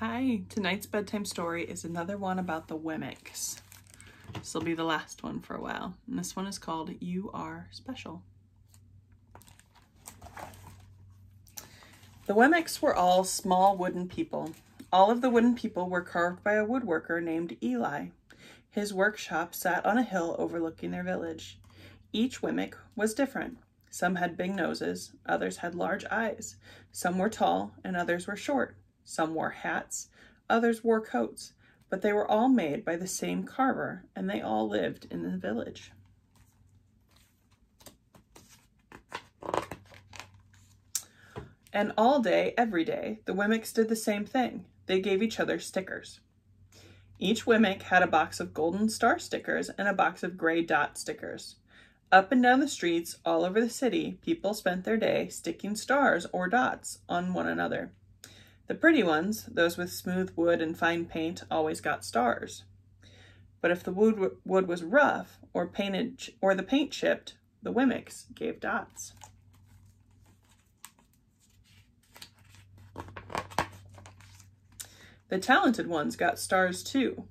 Hi, tonight's bedtime story is another one about the Wemmicks. This will be the last one for a while, and this one is called You Are Special. The Wemmicks were all small wooden people. All of the wooden people were carved by a woodworker named Eli. His workshop sat on a hill overlooking their village. Each Wemmick was different. Some had big noses, others had large eyes. Some were tall and others were short. Some wore hats, others wore coats, but they were all made by the same carver, and they all lived in the village. And all day, every day, the Wemmicks did the same thing. They gave each other stickers. Each Wemmick had a box of golden star stickers and a box of gray dot stickers. Up and down the streets all over the city, people spent their day sticking stars or dots on one another. The pretty ones, those with smooth wood and fine paint, always got stars. But if the wood was rough or painted or the paint chipped, the Wemmicks gave dots. The talented ones got stars too.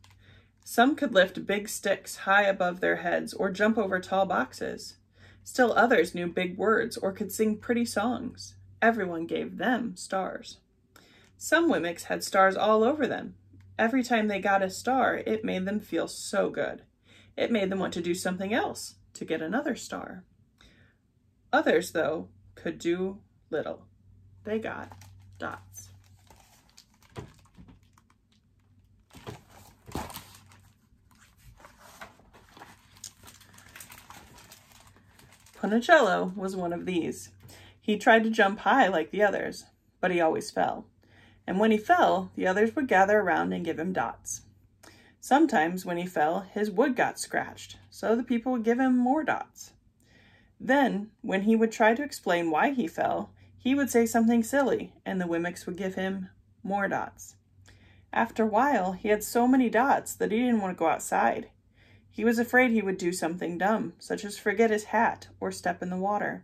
Some could lift big sticks high above their heads or jump over tall boxes. Still others knew big words or could sing pretty songs. Everyone gave them stars. Some Wemmicks had stars all over them. Every time they got a star, it made them feel so good. It made them want to do something else to get another star. Others, though, could do little. They got dots. Punticello was one of these. He tried to jump high like the others, but he always fell. And when he fell, the others would gather around and give him dots. Sometimes when he fell, his wood got scratched, so the people would give him more dots. Then, when he would try to explain why he fell, he would say something silly, and the Wemmicks would give him more dots. After a while, he had so many dots that he didn't want to go outside. He was afraid he would do something dumb, such as forget his hat or step in the water.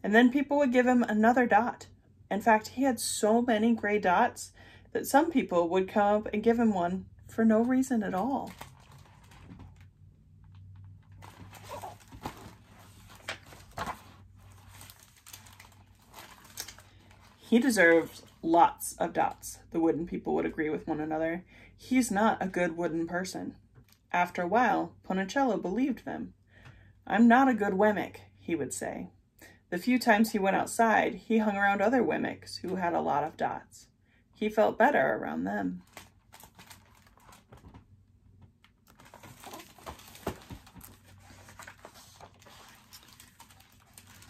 And then people would give him another dot. In fact, he had so many gray dots that some people would come up and give him one for no reason at all. He deserves lots of dots, the wooden people would agree with one another. He's not a good wooden person. After a while, Punticello believed them. I'm not a good Wemmick, he would say. The few times he went outside, he hung around other Wemmicks who had a lot of dots. He felt better around them.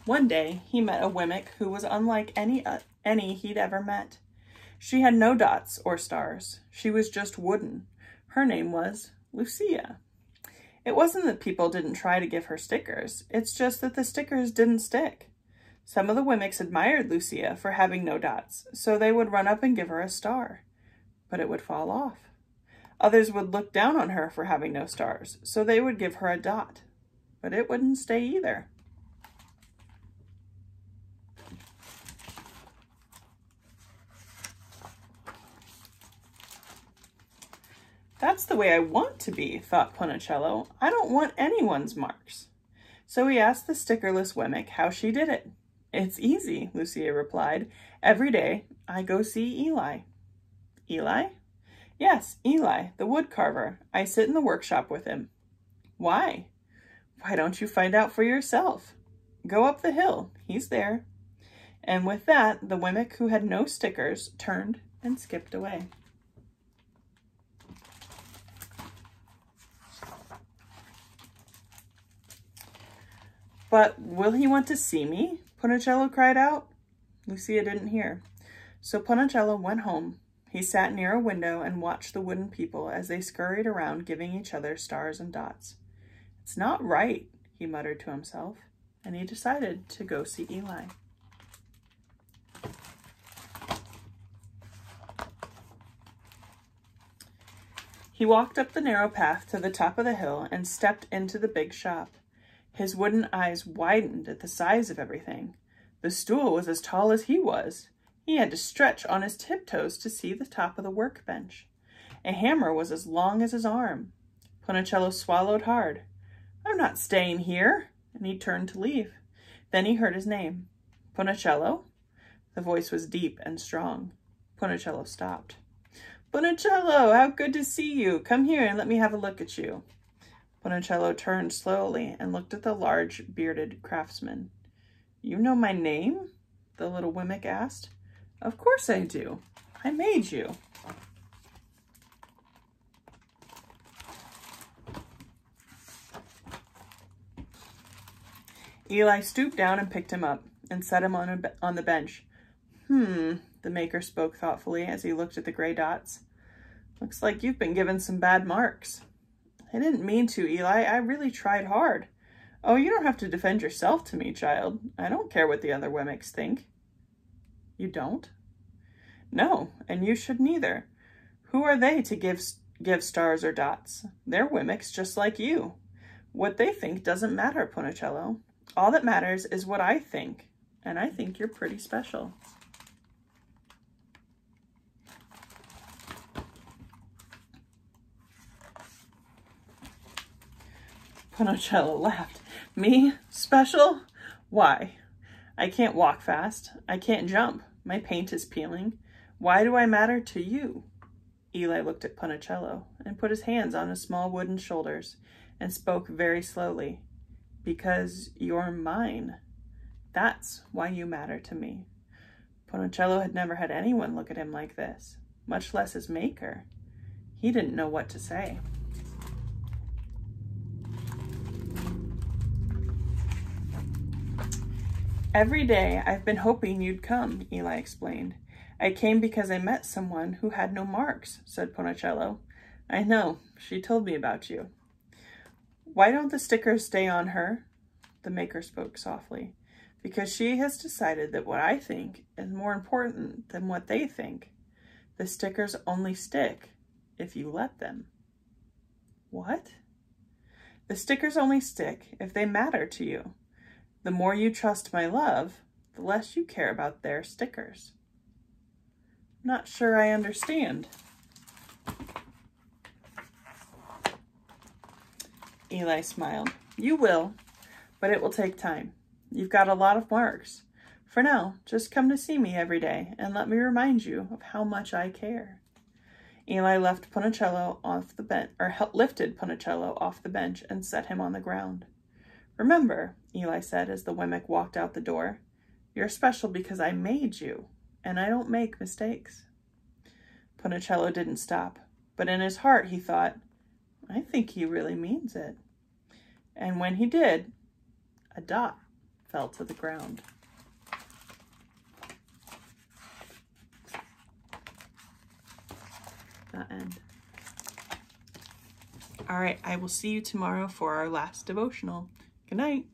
One day, he met a Wemmick who was unlike any he'd ever met. She had no dots or stars. She was just wooden. Her name was Lucia. It wasn't that people didn't try to give her stickers. It's just that the stickers didn't stick. Some of the Wemmicks admired Lucia for having no dots, so they would run up and give her a star, but it would fall off. Others would look down on her for having no stars, so they would give her a dot, but it wouldn't stay either. That's the way I want to be, thought Punticello. I don't want anyone's marks. So he asked the stickerless Wemmick how she did it. It's easy, Lucia replied. Every day I go see Eli. Eli? Yes, Eli, the wood carver. I sit in the workshop with him. Why? Why don't you find out for yourself? Go up the hill. He's there. And with that, the Wemmick who had no stickers turned and skipped away. But will he want to see me? Punticello cried out. Lucia didn't hear. So Punticello went home. He sat near a window and watched the wooden people as they scurried around giving each other stars and dots. It's not right, he muttered to himself, and he decided to go see Eli. He walked up the narrow path to the top of the hill and stepped into the big shop. His wooden eyes widened at the size of everything. The stool was as tall as he was. He had to stretch on his tiptoes to see the top of the workbench. A hammer was as long as his arm. Ponicello swallowed hard. "I'm not staying here," and he turned to leave. Then he heard his name. "Ponicello?" The voice was deep and strong. Ponicello stopped. "Ponicello, how good to see you. Come here and let me have a look at you." Ponicello turned slowly and looked at the large, bearded craftsman. "You know my name?" the little Wemmick asked. "Of course I do. I made you." Eli stooped down and picked him up and set him on the bench. The maker spoke thoughtfully as he looked at the gray dots. "Looks like you've been given some bad marks." "I didn't mean to, Eli. I really tried hard." "Oh, you don't have to defend yourself to me, child. I don't care what the other Wemmicks think." "You don't?" "No, and you should neither. Who are they to give stars or dots? They're Wemmicks just like you. What they think doesn't matter, Ponicello. All that matters is what I think, and I think you're pretty special." Ponicello laughed. "Me? Special? Why? I can't walk fast. I can't jump. My paint is peeling. Why do I matter to you?" Eli looked at Ponicello and put his hands on his small wooden shoulders and spoke very slowly. "Because you're mine. That's why you matter to me." Ponicello had never had anyone look at him like this, much less his maker. He didn't know what to say. "Every day I've been hoping you'd come," Eli explained. "I came because I met someone who had no marks," said Ponicello. "I know. She told me about you." "Why don't the stickers stay on her?" The maker spoke softly. "Because she has decided that what I think is more important than what they think. The stickers only stick if you let them." "What?" "The stickers only stick if they matter to you. The more you trust my love, the less you care about their stickers." "Not sure I understand." Eli smiled. "You will, but it will take time. You've got a lot of marks. For now, just come to see me every day and let me remind you of how much I care." Eli left Ponicello off the bench, or lifted Ponicello off the bench and set him on the ground. "Remember," Eli said as the Wemmick walked out the door, "you're special because I made you, and I don't make mistakes." Ponicello didn't stop, but in his heart he thought, "I think he really means it." And when he did, a dot fell to the ground. The end. All right, I will see you tomorrow for our last devotional. Good night.